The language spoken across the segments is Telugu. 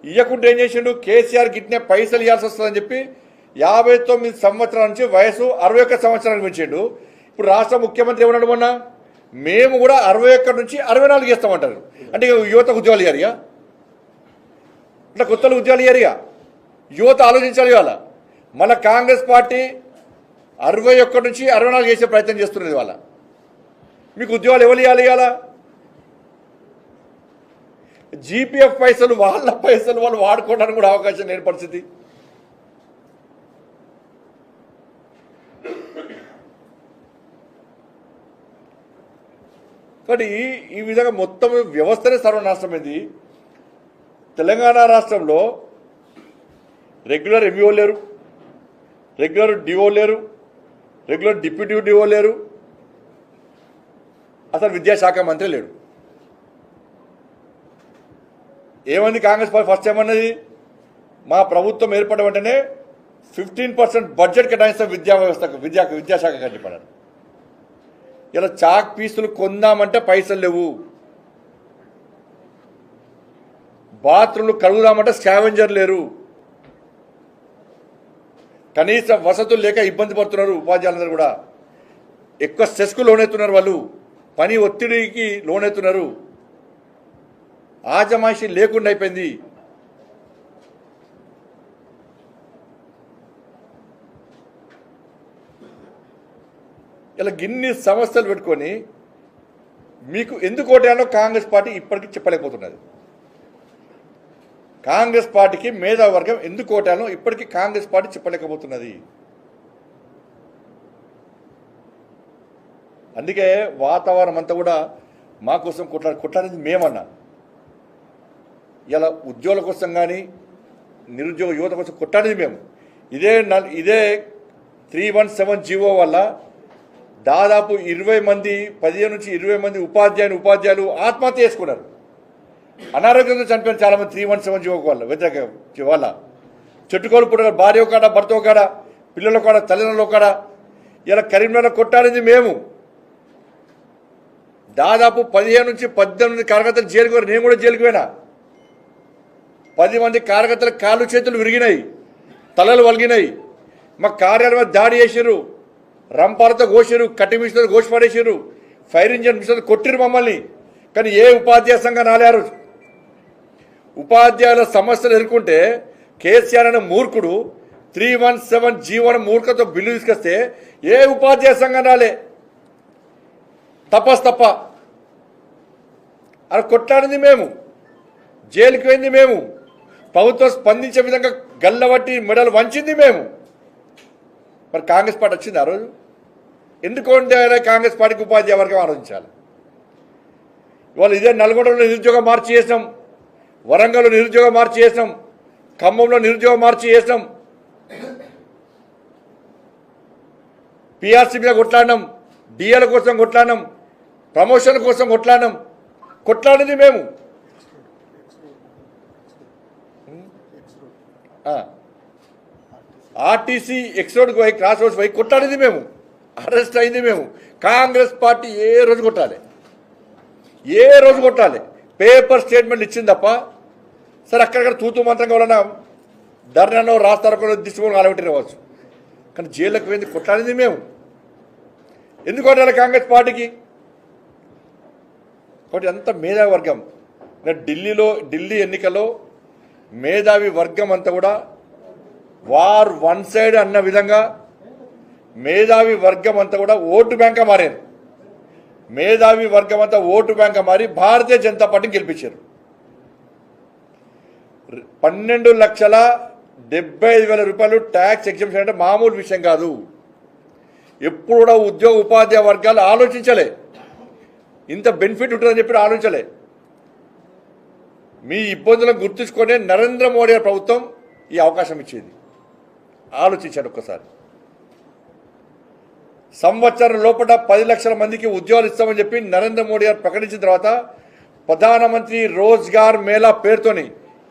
ఇవ్వకుండా ఏం చేసిండు? కేసీఆర్ గిట్నే పైసలు ఇవ్వాల్సి వస్తుందని చెప్పి 59 సంవత్సరాల నుంచి వయసు 61 సంవత్సరానికి పెంచిండు. ఇప్పుడు రాష్ట్ర ముఖ్యమంత్రి ఏమన్నాడు మొన్న? మేము కూడా 61 నుంచి 64 చేస్తామంటారు. అంటే యువతకు ఉద్యోగాలు ఇయ్యారిగా, ఇట్లా కొత్తలు ఉద్యోగాలు ఇయ్యారిగా. యువత ఆలోచించాలి. ఇవాళ మన కాంగ్రెస్ పార్టీ 61 నుంచి 64 చేసే ప్రయత్నం చేస్తున్నది. వాళ్ళ మీకు ఉద్యోగాలు ఎవరు ఇవ్వాలి? ఇవాళ జీపీఎఫ్ పైసలు వాళ్ళ పైసలు వాళ్ళు వాడుకోవడానికి కూడా అవకాశం లేని పరిస్థితి. కాబట్టి ఈ విధంగా మొత్తం వ్యవస్థనే సర్వనాశనమైంది. తెలంగాణ రాష్ట్రంలో రెగ్యులర్ ఎంఈఓ లేరు, రెగ్యులర్ డిఓ లేరు, రెగ్యులర్ డిప్యూటీ డిఓ లేరు, అసలు విద్యాశాఖ మంత్రి లేడు. ఏమంది కాంగ్రెస్ పార్టీ? ఫస్ట్ ఏమన్నది? మా ప్రభుత్వం ఏర్పడిన వెంటనే 15% బడ్జెట్ కేటాయిస్తాం విద్యా వ్యవస్థకు, విద్యాశాఖకు అని చెప్పారు. ఇలా చాక్ పీసులు కొందామంటే పైసలు లేవు, బాత్రూమ్లు కడుగుదామంటే స్కావెంజర్ లేరు, కనీస వసతులు లేక ఇబ్బంది పడుతున్నారు ఉపాధ్యాయులందరూ కూడా. ఎక్కువ స్ట్రెస్కు లోనవుతున్నారు, వాళ్ళు పని ఒత్తిడికి లోనవుతున్నారు, ఆజమాయిషీ లేకుండా అయిపోయింది. ఇలా గిన్ని సమస్యలు పెట్టుకొని మీకు ఎందుకు ఓటేయాలో కాంగ్రెస్ పార్టీ ఇప్పటికీ చెప్పలేకపోతున్నది. కాంగ్రెస్ పార్టీకి మేధావర్గం ఎందుకు ఓటేయాలో ఇప్పటికీ కాంగ్రెస్ పార్టీ చెప్పలేకపోతున్నది. అందుకే వాతావరణం అంతా కూడా మా కోసం కొట్లాడేది మేమన్నా. ఇలా ఉద్యోగుల కోసం కానీ నిరుద్యోగ యువత కోసం కొట్లాడేది మేము. ఇదే 317 జీవో వల్ల దాదాపు 15 నుంచి 20 మంది ఉపాధ్యాయులు ఆత్మహత్య చేసుకున్నారు. అనారోగ్యంతో చనిపోయిన చాలామంది 317 జీవో వల్ల, వ్యతిరేక వల్ల. చెట్టుకోలు పుట్ట భార్య కాడ, భర్త కాడ, పిల్లల కాడ, తల్లిదండ్రుల కాడ. ఇలా కరీంనగర్ కొట్టాడింది మేము. దాదాపు 15 నుంచి 18 కార్యకర్తలు జైలుకు పోయారు. నేను కూడా జైలుకు పోయినా. 10 మంది కార్యకర్తల కాళ్ళు చేతులు విరిగినాయి, తలలు వలిగినాయి. మా కార్యాలయం మీద దాడి చేసారు, రంపాలతో కోసారు, కట్టి మిషన్తో కోసి పడేసారు, ఫైర్ ఇంజన్ మిషన్ కొట్టిరు మమ్మల్ని. కానీ ఏ ఉపాధ్యాయ సంఘం రాలేరు. ఉపాధ్యాయుల సమస్యలు ఎదుర్కొంటే కేసీఆర్ అనే మూర్ఖుడు 317 జీవోన మూర్ఖతో బిల్లు తీసుకొస్తే ఏ ఉపాధ్యాయ సంఘం రాలే. తప్ప అది కొట్లాడింది మేము, జైలుకి పోయింది మేము, ప్రభుత్వం స్పందించే విధంగా గల్లబట్టి మెడలు వంచింది మేము. మరి కాంగ్రెస్ పార్టీ వచ్చింది ఆ రోజు? ఎందుకంటే కాంగ్రెస్ పార్టీకి ఉపాధ్యాయ వర్గం ఆలోచించాలి. ఇవాళ ఇదే నల్గొండలో నిరుద్యోగ మార్చి చేసినాం, వరంగల్లో నిరుద్యోగ మార్చి చేసినాం, ఖమ్మంలో నిరుద్యోగ మార్చి చేసినాం, పిఆర్సీ మీద కొట్లాడినాం, డిఏల కోసం కొట్లాడినాం, ప్రమోషన్ కోసం కొట్లాడినాం. కొట్లాడింది మేము. ఆర్టీసీ ఎక్స్రోడ్కి పోయి, క్రాస్ రోడ్స్ పోయి కొట్లాడింది మేము. అరెస్ట్ అయింది మేము. కాంగ్రెస్ పార్టీ ఏ రోజు కొట్టాలి? పేపర్ స్టేట్మెంట్ ఇచ్చింది తప్ప. సరే అక్కడక్కడ తూతూ మంత్రంగా వలన ధర్నాలో రాస్తారో దిశకొని అలవెట్టిరవచ్చు, కానీ జైల్లోకి పోయింది కొట్లాడింది మేము. ఎందుకు కొట్టాలి కాంగ్రెస్ పార్టీకి? కాబట్టి అంత మేధావి వర్గం. ఢిల్లీ ఎన్నికల్లో మేధావి వర్గం అంతా కూడా వార్ వన్ సైడ్ అన్న విధంగా మేధావి వర్గం అంతా కూడా ఓటు బ్యాంక్గా మారారు. మేధావి వర్గం అంతా ఓటు బ్యాంక్గా మారి భారతీయ జనతా పార్టీని గెలిపించారు. 12,75,000 రూపాయలు ట్యాక్స్ ఎగ్జంప్షన్ అంటే మామూలు విషయం కాదు. ఎప్పుడు కూడా ఉద్యోగ ఉపాధ్యాయ వర్గాలు ఆలోచించలే, ఇంత బెనిఫిట్ ఉంటుందని చెప్పి ఆలోచించలే. మీ ఇబ్బందులను గుర్తుంచుకొని నరేంద్ర మోడీ ప్రభుత్వం ఈ అవకాశం ఇచ్చింది. ఆలోచించాడు ఒక్కసారి. సంవత్సరం లోపల 10 లక్షల మందికి ఉద్యోగాలు ఇస్తామని చెప్పి నరేంద్ర మోడీ గారు ప్రకటించిన తర్వాత ప్రధానమంత్రి రోజ్గార్ మేళా పేరుతోని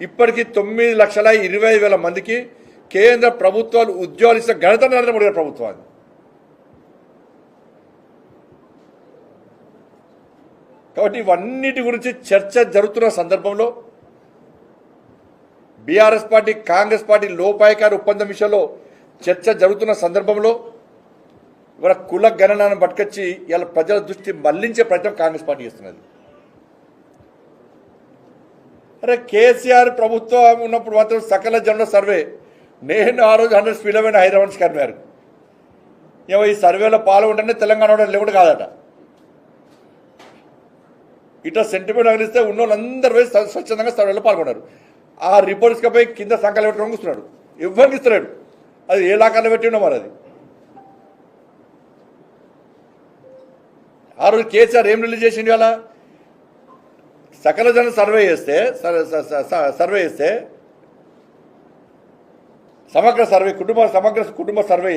ఇప్పటికీ 9,20,000 మందికి కేంద్ర ప్రభుత్వాలు ఉద్యోగాలు ఇస్తున్న ఘనత నరేంద్ర మోడీ గారి ప్రభుత్వాన్ని. కాబట్టి ఇవన్నిటి గురించి చర్చ జరుగుతున్న సందర్భంలో బీఆర్ఎస్ పార్టీ కాంగ్రెస్ పార్టీ లోపాయకారి ఒప్పందం విషయంలో చర్చ జరుగుతున్న సందర్భంలో ఇవాళ కుల గణనను పట్టుకొచ్చి ఇలా ప్రజల దృష్టి మళ్లించే ప్రయత్నం కాంగ్రెస్ పార్టీ చేస్తున్నది. అరే కేసీఆర్ ప్రభుత్వం ఉన్నప్పుడు మాత్రం సకల జనుల సర్వే, నేను ఆ రోజు 100 స్పీడ్ అయిన హైదరాబాద్ కర్మారు ఏమో ఈ సర్వేలో పాల్గొంటేనే తెలంగాణ లేకుండా కాదట. ఇట్లా సెంటిమెంట్ అగిలిస్తే ఉన్న వాళ్ళందరూ పోయి స్వచ్ఛందంగా సర్వేలో పాల్గొన్నారు. ఆ రిపోర్ట్స్కి పోయి కింద సంఖ్యలు పెట్టడం కూర్చున్నాడు, ఎవరికి ఇస్తున్నాడు. అది ఏ లాకాల్లో పెట్టి ఉన్నా మరి అది. ఆ రోజు కేసీఆర్ ఏం రిలీజ్ చేసిండు? అలా సకల జన సర్వే చేస్తే సమగ్ర సర్వే కుటుంబ సర్వే